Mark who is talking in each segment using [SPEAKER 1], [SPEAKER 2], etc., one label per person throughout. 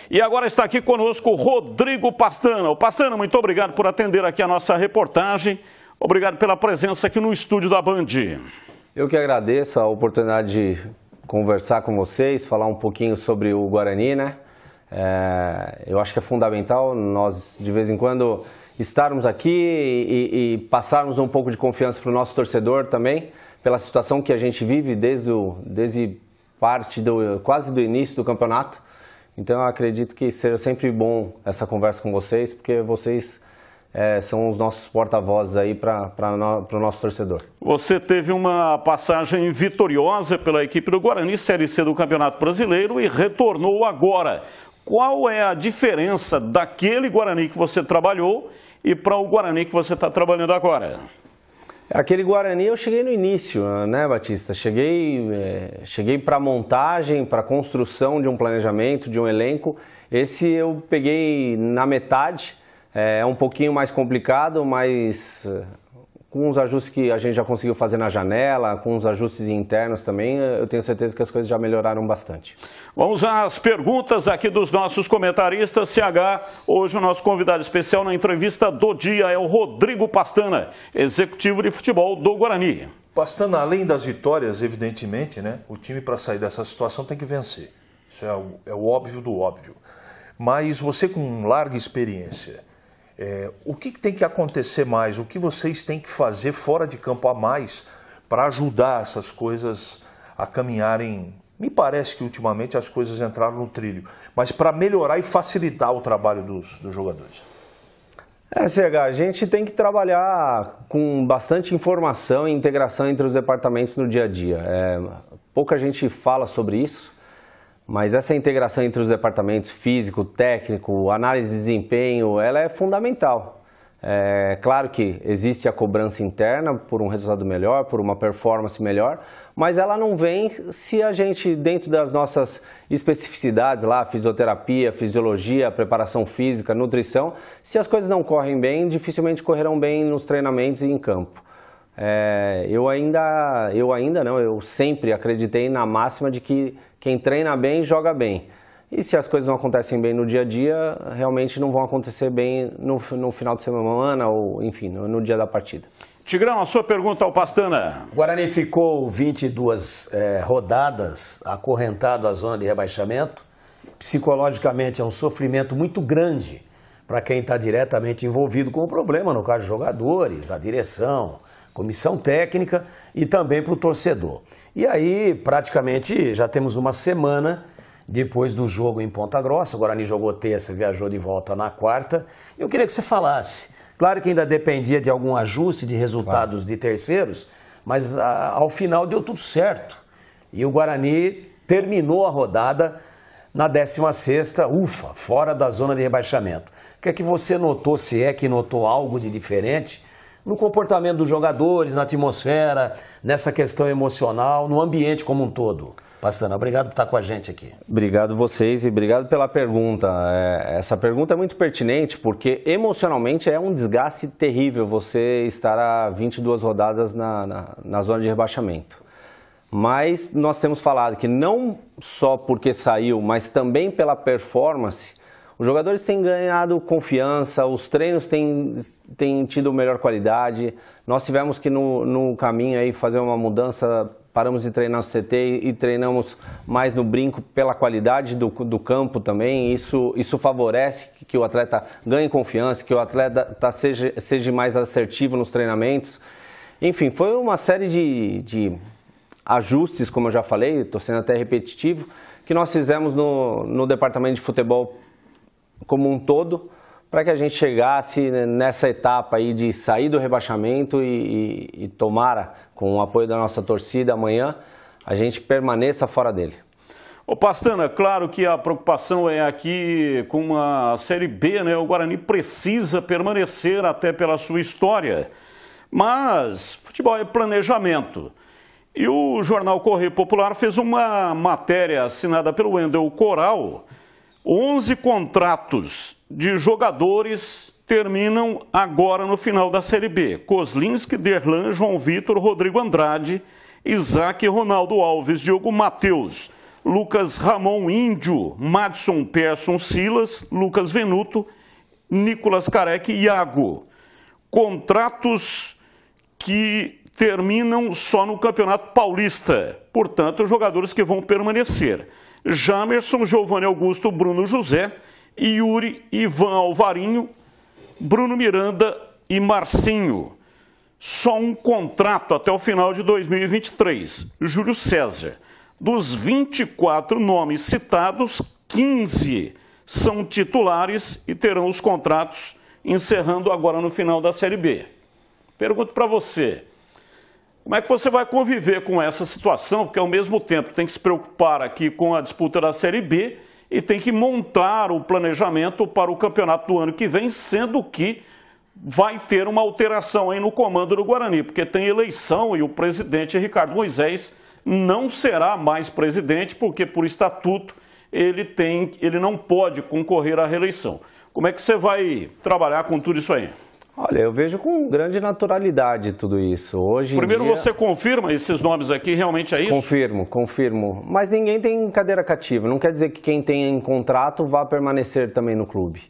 [SPEAKER 1] E agora está aqui conosco o Rodrigo Pastana. O Pastana, muito obrigado por atender aqui a nossa reportagem. Obrigado pela presença aqui no estúdio da Band.
[SPEAKER 2] Eu que agradeço a oportunidade de conversar com vocês, falar um pouquinho sobre o Guarani, né? Eu acho que é fundamental nós, de vez em quando, estarmos aqui e passarmos um pouco de confiança para o nosso torcedor também, pela situação que a gente vive desde quase do início do campeonato. Então eu acredito que seja sempre bom essa conversa com vocês, porque vocês são os nossos porta-vozes aí para o nosso torcedor. Você teve uma passagem vitoriosa pela equipe do Guarani, Série C do Campeonato Brasileiro, e retornou agora. Qual é a diferença daquele Guarani que você trabalhou e para o Guarani que você está trabalhando agora? Aquele Guarani eu cheguei no início, né, Batista? Cheguei para montagem, para construção de um planejamento, de um elenco. Esse eu peguei na metade, é um pouquinho mais complicado, mas com os ajustes que a gente já conseguiu fazer na janela, com os ajustes internos também, eu tenho certeza que as coisas já melhoraram bastante. Vamos às perguntas aqui dos nossos comentaristas. CH, hoje o nosso convidado especial na entrevista do dia é o Rodrigo Pastana, executivo de futebol do Guarani.
[SPEAKER 3] Pastana, além das vitórias, evidentemente, né, o time para sair dessa situação tem que vencer. Isso é o óbvio do óbvio. Mas você com larga experiência, o que tem que acontecer mais? O que vocês têm que fazer fora de campo a mais para ajudar essas coisas a caminharem? Me parece que ultimamente as coisas entraram no trilho, mas para melhorar e facilitar o trabalho dos jogadores. CH, a gente tem que trabalhar com bastante informação e integração entre os departamentos no dia a dia. Pouca gente fala sobre isso. Mas essa integração entre os departamentos físico, técnico, análise de desempenho, ela é fundamental. É claro que existe a cobrança interna por um resultado melhor, por uma performance melhor, mas ela não vem se a gente, dentro das nossas especificidades lá, fisioterapia, fisiologia, preparação física, nutrição, se as coisas não correm bem, dificilmente correrão bem nos treinamentos e em campo. Eu sempre acreditei na máxima de que quem treina bem, joga bem. E se as coisas não acontecem bem no dia a dia, realmente não vão acontecer bem no final de semana ou, enfim, no dia da partida.
[SPEAKER 1] Tigrão, a sua pergunta ao Pastana.
[SPEAKER 4] O Guarani ficou 22 rodadas acorrentado à zona de rebaixamento. Psicologicamente é um sofrimento muito grande para quem está diretamente envolvido com o problema, no caso de jogadores, a direção, comissão técnica e também para o torcedor. E aí, praticamente, já temos uma semana depois do jogo em Ponta Grossa. O Guarani jogou terça, viajou de volta na quarta. Eu queria que você falasse. Claro que ainda dependia de algum ajuste de resultados de terceiros, mas ao final deu tudo certo. E o Guarani terminou a rodada na 16ª, ufa, fora da zona de rebaixamento. O que é que você notou, se é que notou algo de diferente, no comportamento dos jogadores, na atmosfera, nessa questão emocional, no ambiente como um todo? Pastana, obrigado por estar com a gente aqui.
[SPEAKER 2] Obrigado vocês e obrigado pela pergunta. Essa pergunta é muito pertinente porque emocionalmente é um desgaste terrível você estar a 22 rodadas na zona de rebaixamento. Mas nós temos falado que não só porque saiu, mas também pela performance, os jogadores têm ganhado confiança, os treinos têm tido melhor qualidade. Nós tivemos que no caminho aí fazer uma mudança, paramos de treinar no CT e treinamos mais no brinco pela qualidade do campo também. Isso favorece que o atleta ganhe confiança, que o atleta seja mais assertivo nos treinamentos. Enfim, foi uma série de ajustes, como eu já falei, estou sendo até repetitivo, que nós fizemos no departamento de futebol como um todo, para que a gente chegasse nessa etapa aí de sair do rebaixamento e tomara, com o apoio da nossa torcida amanhã, a gente permaneça fora dele.
[SPEAKER 1] Ô Pastana, claro que a preocupação é aqui com a Série B, né? O Guarani precisa permanecer até pela sua história, mas futebol é planejamento. E o jornal Correio Popular fez uma matéria assinada pelo Wendel Coral. 11 contratos de jogadores terminam agora no final da Série B. Kozlinski, Derlan, João Vitor, Rodrigo Andrade, Isaac, Ronaldo Alves, Diogo Matheus, Lucas Ramon Índio, Madison Persson Silas, Lucas Venuto, Nicolas Careque e Iago. Contratos que terminam só no Campeonato Paulista. Portanto, jogadores que vão permanecer. Jamerson, Giovanni Augusto, Bruno José, Yuri, Ivan Alvarinho, Bruno Miranda e Marcinho. Só um contrato até o final de 2023. Júlio César. Dos 24 nomes citados, 15 são titulares e terão os contratos encerrando agora no final da Série B. Pergunto para você, como é que você vai conviver com essa situação? Porque ao mesmo tempo tem que se preocupar aqui com a disputa da Série B e tem que montar o planejamento para o campeonato do ano que vem, sendo que vai ter uma alteração aí no comando do Guarani, porque tem eleição e o presidente Ricardo Moisés não será mais presidente, porque por estatuto ele não pode concorrer à reeleição. Como é que você vai trabalhar com tudo isso aí?
[SPEAKER 2] Olha, eu vejo com grande naturalidade tudo isso. Hoje
[SPEAKER 1] Primeiro
[SPEAKER 2] em dia...
[SPEAKER 1] você confirma esses nomes aqui, realmente é isso?
[SPEAKER 2] Confirmo. Mas ninguém tem cadeira cativa. Não quer dizer que quem tem em contrato vá permanecer também no clube.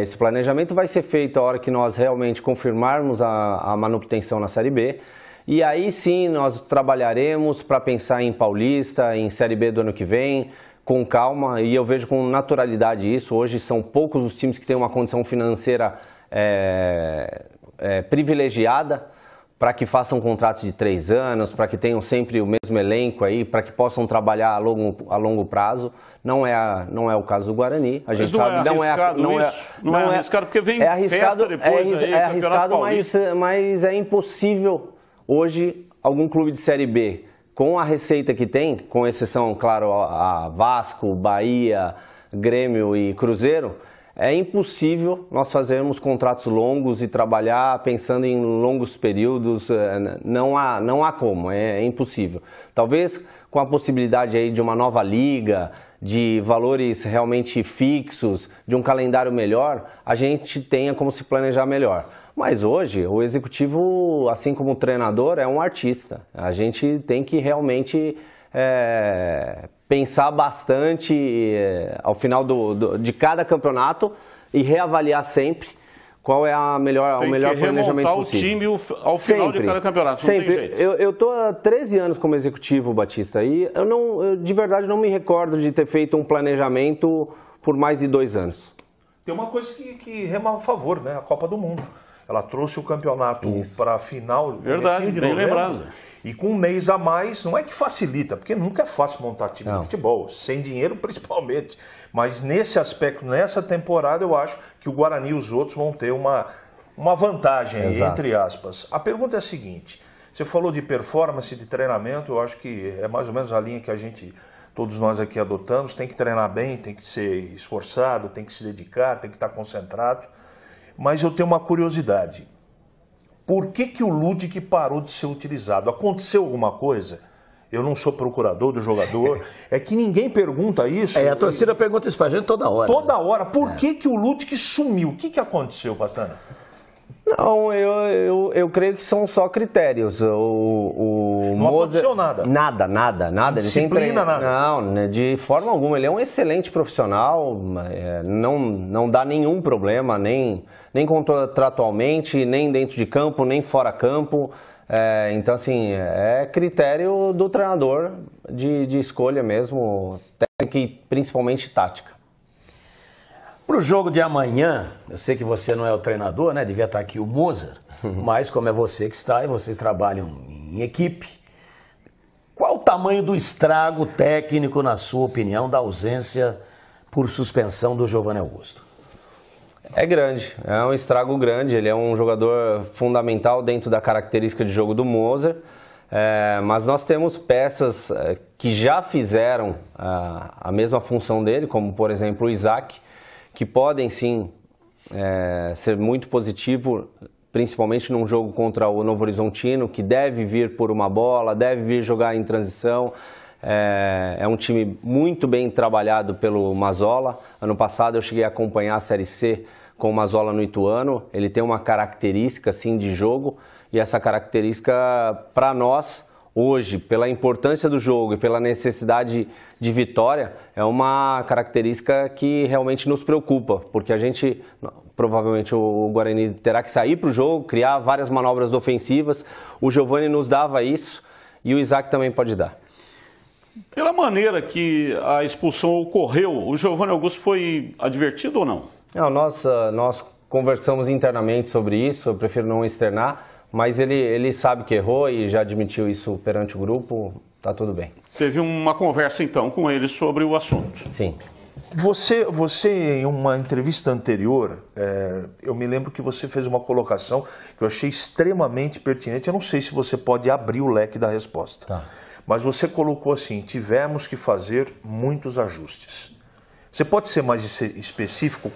[SPEAKER 2] Esse planejamento vai ser feito a hora que nós realmente confirmarmos a manutenção na Série B. E aí sim nós trabalharemos para pensar em Paulista, em Série B do ano que vem, com calma. E eu vejo com naturalidade isso. Hoje são poucos os times que têm uma condição financeira privilegiada para que façam contratos de 3 anos, para que tenham sempre o mesmo elenco aí, para que possam trabalhar a longo prazo. Não é o caso do Guarani. A gente sabe,
[SPEAKER 1] não é arriscado porque vem festa depois aí,
[SPEAKER 2] arriscado, mas é impossível hoje algum clube de Série B, com a receita que tem, com exceção, claro, a Vasco, Bahia, Grêmio e Cruzeiro, é impossível nós fazermos contratos longos e trabalhar pensando em longos períodos. Não há como, é impossível. Talvez com a possibilidade aí de uma nova liga, de valores realmente fixos, de um calendário melhor, a gente tenha como se planejar melhor. Mas hoje, o executivo, assim como o treinador, é um artista. A gente tem que realmente pensar bastante ao final de cada campeonato e reavaliar sempre qual é o melhor planejamento possível.
[SPEAKER 1] O time ao final de cada campeonato,
[SPEAKER 2] sempre.
[SPEAKER 1] Não tem jeito.
[SPEAKER 2] Eu estou há 13 anos como executivo, Batista, e eu de verdade não me recordo de ter feito um planejamento por mais de 2 anos.
[SPEAKER 3] Tem uma coisa que rema a favor, né? A Copa do Mundo. Ela trouxe o campeonato para a final.
[SPEAKER 1] Verdade,
[SPEAKER 3] de
[SPEAKER 1] bem
[SPEAKER 3] novembro, lembrado. E com um mês a mais, não é que facilita, porque nunca é fácil montar time de futebol, sem dinheiro principalmente. Mas nesse aspecto, nessa temporada, eu acho que o Guarani e os outros vão ter uma vantagem, aí, entre aspas. A pergunta é a seguinte, você falou de performance, de treinamento, eu acho que é mais ou menos a linha que todos nós aqui adotamos, tem que treinar bem, tem que ser esforçado, tem que se dedicar, tem que estar concentrado. Mas eu tenho uma curiosidade. Por que o Ludic parou de ser utilizado? Aconteceu alguma coisa? Eu não sou procurador do jogador. É que ninguém pergunta isso.
[SPEAKER 4] A torcida pergunta isso pra gente toda hora.
[SPEAKER 3] Toda hora. Por que o Ludic sumiu? O que aconteceu, Pastana?
[SPEAKER 2] Não, eu creio que são só critérios.
[SPEAKER 3] Não aconteceu nada?
[SPEAKER 2] Nada.
[SPEAKER 3] Disciplina, nada?
[SPEAKER 2] Não, de forma alguma. Ele é um excelente profissional, não dá nenhum problema, nem contratualmente, nem dentro de campo, nem fora campo. Então, assim, é critério do treinador de escolha mesmo, técnica e principalmente tática.
[SPEAKER 4] Para o jogo de amanhã, eu sei que você não é o treinador, né? Devia estar aqui o Mozart, mas como é você que está e vocês trabalham em equipe, qual o tamanho do estrago técnico, na sua opinião, da ausência por suspensão do Giovanni Augusto?
[SPEAKER 2] É grande, é um estrago grande, ele é um jogador fundamental dentro da característica de jogo do Mozart, mas nós temos peças que já fizeram a mesma função dele, como por exemplo o Isaac, que podem sim ser muito positivo, principalmente num jogo contra o Novo Horizontino, que deve vir por uma bola, deve vir jogar em transição. É um time muito bem trabalhado pelo Mazzola. Ano passado eu cheguei a acompanhar a Série C com o Mazzola no Ituano. Ele tem uma característica assim, de jogo, e essa característica, para nós, hoje, pela importância do jogo e pela necessidade de vitória, é uma característica que realmente nos preocupa, porque a gente, provavelmente o Guarani terá que sair para o jogo, criar várias manobras ofensivas, o Giovani nos dava isso e o Isaac também pode dar.
[SPEAKER 1] Pela maneira que a expulsão ocorreu, o Giovani Augusto foi advertido ou não?
[SPEAKER 2] Não, nós conversamos internamente sobre isso, eu prefiro não externar, mas ele sabe que errou e já admitiu isso perante o grupo, tá tudo bem.
[SPEAKER 1] Teve uma conversa então com ele sobre o assunto.
[SPEAKER 2] Sim.
[SPEAKER 3] Você em uma entrevista anterior, eu me lembro que você fez uma colocação que eu achei extremamente pertinente. Eu não sei se você pode abrir o leque da resposta.
[SPEAKER 2] Tá.
[SPEAKER 3] Mas você colocou assim, tivemos que fazer muitos ajustes. Você pode ser mais específico?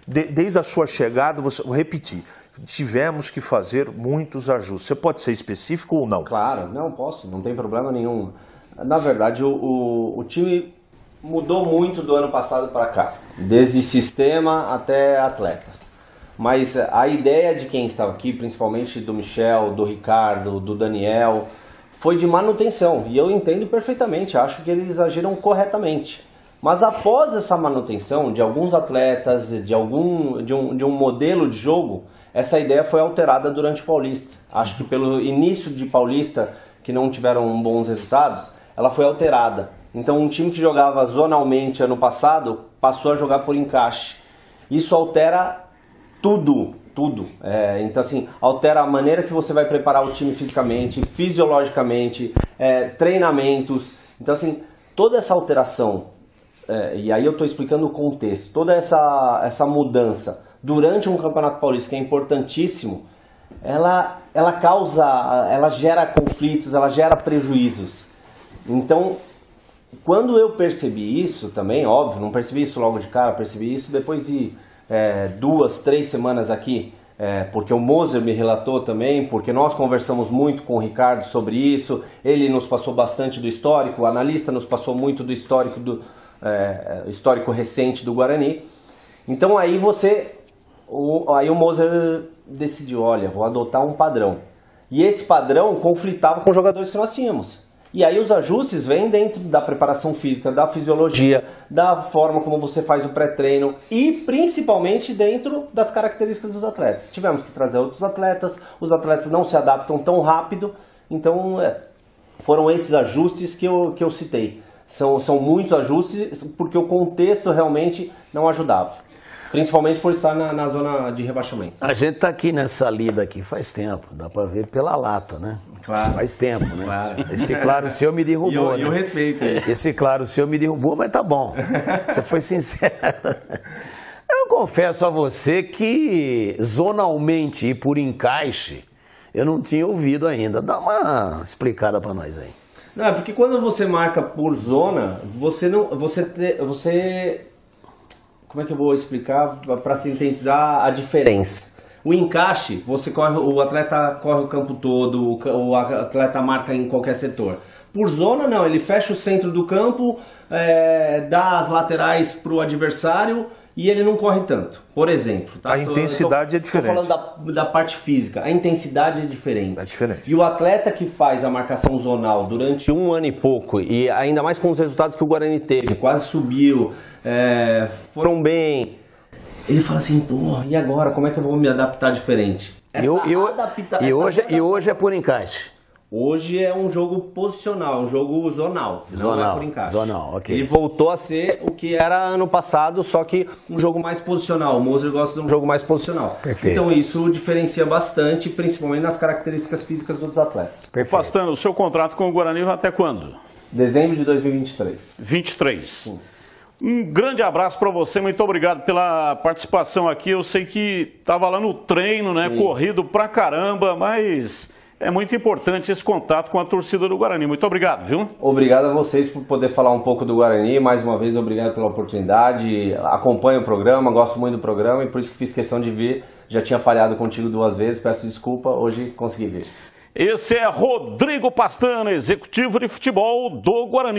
[SPEAKER 3] Desde a sua chegada, vou repetir, tivemos que fazer muitos ajustes. Você pode ser específico ou não?
[SPEAKER 2] Claro, não posso, não tem problema nenhum. Na verdade, o time mudou muito do ano passado para cá, desde sistema até atletas. Mas a ideia de quem estava aqui, principalmente do Michel, do Ricardo, do Daniel, foi de manutenção, e eu entendo perfeitamente, acho que eles agiram corretamente. Mas após essa manutenção de alguns atletas, de um modelo de jogo, essa ideia foi alterada durante o Paulista. Acho que pelo início de Paulista, que não tiveram bons resultados, ela foi alterada. Então um time que jogava zonalmente ano passado, passou a jogar por encaixe. Isso altera tudo. Então assim, altera a maneira que você vai preparar o time fisicamente, fisiologicamente, treinamentos. Então assim, toda essa alteração, e aí eu estou explicando o contexto, toda essa mudança durante um Campeonato Paulista que é importantíssimo, ela gera conflitos, ela gera prejuízos. Então, quando eu percebi isso também, óbvio, não percebi isso logo de cara, percebi isso depois de 2, 3 semanas aqui, porque o Moser me relatou também, porque nós conversamos muito com o Ricardo sobre isso, ele nos passou bastante do histórico, o analista nos passou muito do histórico, histórico recente do Guarani. Então aí o Moser decidiu, olha, vou adotar um padrão. E esse padrão conflitava com os jogadores que nós tínhamos. E aí os ajustes vêm dentro da preparação física, da fisiologia, da forma como você faz o pré-treino e principalmente dentro das características dos atletas. Tivemos que trazer outros atletas, os atletas não se adaptam tão rápido, então foram esses ajustes que eu citei. São muitos ajustes porque o contexto realmente não ajudava. Principalmente por estar na zona de rebaixamento.
[SPEAKER 4] A gente está aqui nessa lida aqui faz tempo, dá para ver pela lata, né?
[SPEAKER 2] Claro.
[SPEAKER 4] Faz tempo, né?
[SPEAKER 2] Claro.
[SPEAKER 4] Esse claro seu me derrubou,
[SPEAKER 2] E eu respeito isso.
[SPEAKER 4] Esse claro seu me derrubou, mas tá bom. Você foi sincero. Eu confesso a você que zonalmente e por encaixe, eu não tinha ouvido ainda. Dá uma explicada para nós aí.
[SPEAKER 2] Não, é porque quando você marca por zona, como é que eu vou explicar para sintetizar a diferença? O encaixe, o atleta corre o campo todo, o atleta marca em qualquer setor. Por zona, não, ele fecha o centro do campo, dá as laterais para o adversário e ele não corre tanto. Por exemplo, tá?
[SPEAKER 3] A intensidade é diferente.
[SPEAKER 2] Estou falando da parte física, a intensidade é diferente.
[SPEAKER 3] É diferente.
[SPEAKER 2] E o atleta que faz a marcação zonal durante 1 ano e pouco, e ainda mais com os resultados que o Guarani teve, quase subiu, foram bem, ele fala assim, pô, e agora, como é que eu vou me adaptar diferente?
[SPEAKER 4] E hoje é por encaixe.
[SPEAKER 2] Hoje é um jogo posicional, um jogo zonal, não é por encaixe.
[SPEAKER 4] Zonal, ok.
[SPEAKER 2] Ele voltou a ser o que era ano passado, só que um jogo mais posicional. O Moser gosta de um jogo mais posicional.
[SPEAKER 4] Perfeito.
[SPEAKER 2] Então isso diferencia bastante, principalmente nas características físicas dos atletas.
[SPEAKER 1] Pastano, o seu contrato com o Guarani vai até quando?
[SPEAKER 2] Dezembro de 2023.
[SPEAKER 1] 23.
[SPEAKER 2] Sim.
[SPEAKER 1] Um grande abraço para você, muito obrigado pela participação aqui. Eu sei que estava lá no treino, né? Sim. Corrido pra caramba, mas é muito importante esse contato com a torcida do Guarani. Muito obrigado, viu?
[SPEAKER 2] Obrigado a vocês por poder falar um pouco do Guarani. Mais uma vez, obrigado pela oportunidade. Acompanho o programa, gosto muito do programa e por isso que fiz questão de vir. Já tinha falhado contigo 2 vezes, peço desculpa, hoje consegui vir.
[SPEAKER 1] Esse é Rodrigo Pastano, executivo de futebol do Guarani.